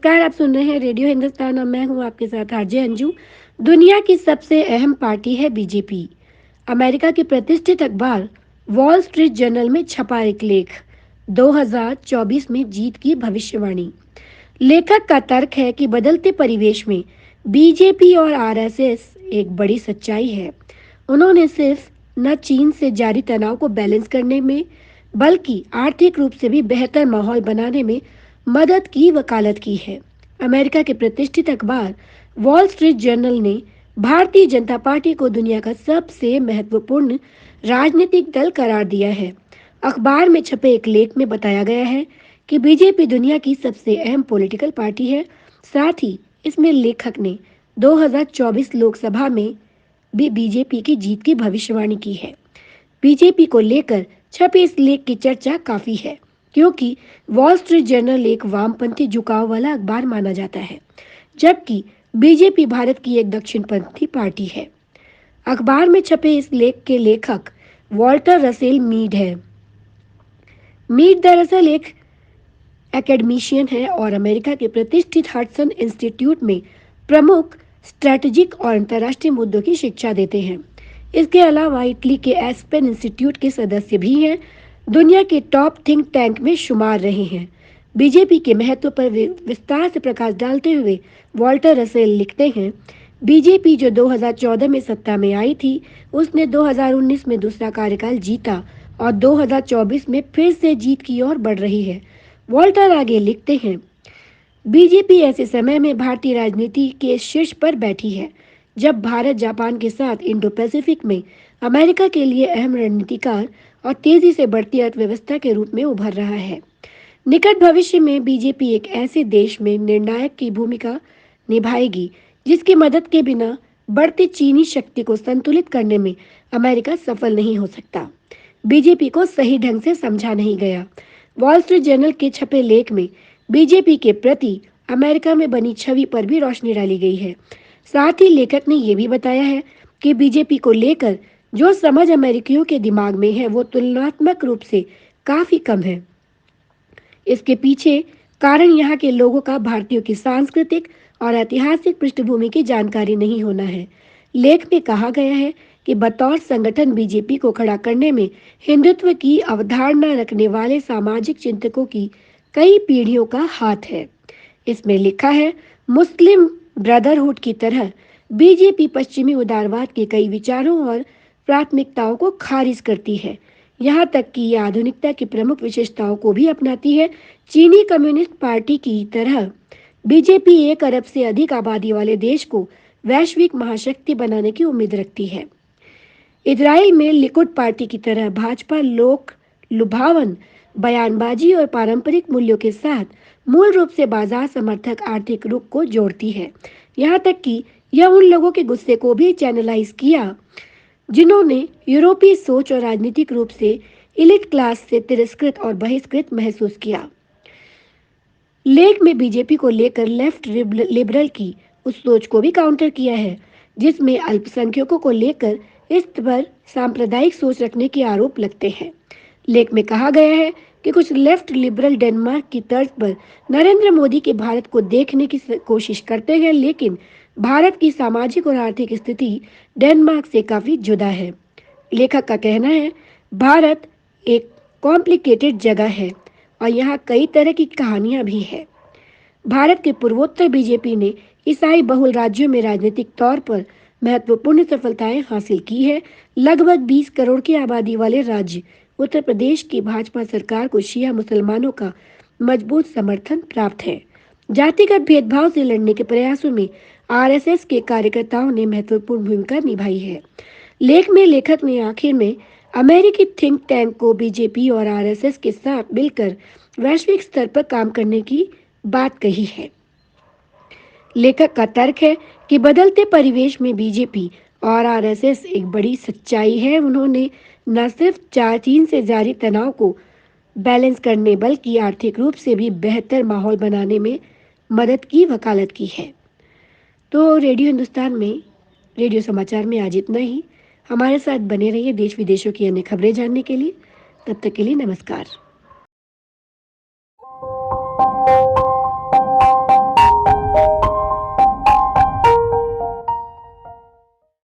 नमस्कार, आप सुन रहे हैं रेडियो हिंदुस्तान और मैं हूं आपके साथ आरजे अंजू। दुनिया की सबसे अहम पार्टी है बीजेपी। अमेरिका के प्रतिष्ठित अखबार वॉल स्ट्रीट जर्नल में छपा एक लेख, 2024 में जीत की भविष्यवाणी। लेखक का तर्क है कि बदलते परिवेश में बीजेपी और आरएसएस एक बड़ी सच्चाई है। उन्होंने सिर्फ न चीन से जारी तनाव को बैलेंस करने में, बल्कि आर्थिक रूप से भी बेहतर माहौल बनाने में मदद की वकालत की है। अमेरिका के प्रतिष्ठित अखबार वॉल स्ट्रीट जर्नल ने भारतीय जनता पार्टी को दुनिया का सबसे महत्वपूर्ण राजनीतिक दल करार दिया है। अखबार में छपे एक लेख में बताया गया है कि बीजेपी दुनिया की सबसे अहम पॉलिटिकल पार्टी है। साथ ही इसमें लेखक ने 2024 लोकसभा में भी बीजेपी की जीत की भविष्यवाणी की है। बीजेपी को लेकर छपे इस लेख की चर्चा काफी है, क्योंकि वॉल स्ट्रीट जर्नल एक वामपंथी झुकाव वाला अखबार माना जाता है, जबकि बीजेपी भारत की एक दक्षिणपंथी पार्टी है। अखबार में छपे इस लेख के लेखक वॉल्टर रसेल मीड है। मीड दरअसल एक एकेडमिशियन है और अमेरिका के प्रतिष्ठित हडसन इंस्टीट्यूट में प्रमुख स्ट्रेटेजिक और अंतर्राष्ट्रीय मुद्दों की शिक्षा देते हैं। इसके अलावा इटली के एस्पेन इंस्टीट्यूट के सदस्य भी हैं, दुनिया के टॉप थिंक टैंक में शुमार रहे हैं। बीजेपी के महत्व पर विस्तार से प्रकाश डालते हुए वॉल्टर रसेल लिखते हैं, बीजेपी जो 2014 में सत्ता में आई थी, उसने 2019 में दूसरा कार्यकाल जीता और 2024 में फिर से जीत की ओर बढ़ रही है। वॉल्टर आगे लिखते हैं, बीजेपी ऐसे समय में भारतीय राजनीति के शीर्ष पर बैठी है, जब भारत जापान के साथ इंडो पैसिफिक में अमेरिका के लिए अहम रणनीतिकार और तेजी से बढ़ती अर्थव्यवस्था के रूप में उभर रहा है। निकट भविष्य में बीजेपी एक ऐसे देश में निर्णायक की भूमिका निभाएगी, जिसकी मदद के बिना बढ़ती चीनी शक्ति को संतुलित करने में अमेरिका सफल नहीं हो सकता। बीजेपी को सही ढंग से समझा नहीं गया। वॉल स्ट्रीट जर्नल के छपे लेख में बीजेपी के प्रति अमेरिका में बनी छवि पर भी रोशनी डाली गई है। साथ ही लेखक ने यह भी बताया है कि बीजेपी को लेकर जो समझ अमेरिकियों के दिमाग में है, वो तुलनात्मक रूप से काफी कम है। इसके पीछे कारण यहाँ के लोगों का भारतीयों की सांस्कृतिक और ऐतिहासिक पृष्ठभूमि की जानकारी नहीं होना है। लेख में कहा गया है कि बतौर संगठन बीजेपी को खड़ा करने में हिंदुत्व की अवधारणा रखने वाले सामाजिक चिंतकों की कई पीढ़ियों का हाथ है। इसमें लिखा है, मुस्लिम ब्रदरहुड की तरह बीजेपी पश्चिमी उदारवाद के कई विचारों और प्राथमिकताओं को खारिज करती है, यहाँ तक कि यह आधुनिकता की प्रमुख विशेषताओं को भी अपनाती है। चीनी कम्युनिस्ट पार्टी की तरह बीजेपी 1 अरब से अधिक आबादी वाले देश को वैश्विक महाशक्ति बनाने की उम्मीद रखती है। इजराइल में लिकुड पार्टी की तरह भाजपा लोक लुभावन बयानबाजी और पारंपरिक मूल्यों के साथ मूल रूप से बाजार समर्थक आर्थिक रुख को जोड़ती है, यहाँ तक कि यह उन लोगों के गुस्से को भी चैनलाइज किया जिन्होंने यूरोपीय सोच और राजनीतिक रूप से इलिट क्लास से तिरस्कृत और बहिष्कृत महसूस किया। लेख में बीजेपी को लेकर लेफ्ट लिबरल की उस सोच को भी काउंटर किया है, जिसमें अल्पसंख्यकों को लेकर इस पर सांप्रदायिक सोच रखने के आरोप लगते हैं। लेख में कहा गया है कि कुछ लेफ्ट लिबरल डेनमार्क की तर्ज पर नरेंद्र मोदी के भारत को देखने की कोशिश करते हैं, लेकिन भारत की सामाजिक और आर्थिक स्थिति डेनमार्क से काफी जुदा है। लेखक का कहना है, भारत एक कॉम्प्लिकेटेड जगह है और यहाँ कई तरह की कहानियां भी है। भारत के पूर्वोत्तर बीजेपी ने ईसाई बहुल राज्यों में राजनीतिक तौर पर महत्वपूर्ण सफलताएं हासिल की है। लगभग 20 करोड़ की आबादी वाले राज्य उत्तर प्रदेश की भाजपा सरकार को शिया मुसलमानों का मजबूत समर्थन प्राप्त है। जातिगत भेदभाव से लड़ने के प्रयासों में आरएसएस के कार्यकर्ताओं ने महत्वपूर्ण भूमिका निभाई है। लेख में लेखक ने आखिर में अमेरिकी थिंक टैंक को बीजेपी और आरएसएस के साथ मिलकर वैश्विक स्तर पर काम करने की बात कही है। लेखक का तर्क है कि बदलते परिवेश में बीजेपी और आरएसएस एक बड़ी सच्चाई है। उन्होंने न सिर्फ चीन से जारी तनाव को बैलेंस करने, बल्कि आर्थिक रूप से भी बेहतर माहौल बनाने में मदद की वकालत की है। तो रेडियो समाचार में आज इतना ही। हमारे साथ बने रहिए देश विदेशों की अन्य खबरें जानने के लिए। तब तक के लिए नमस्कार।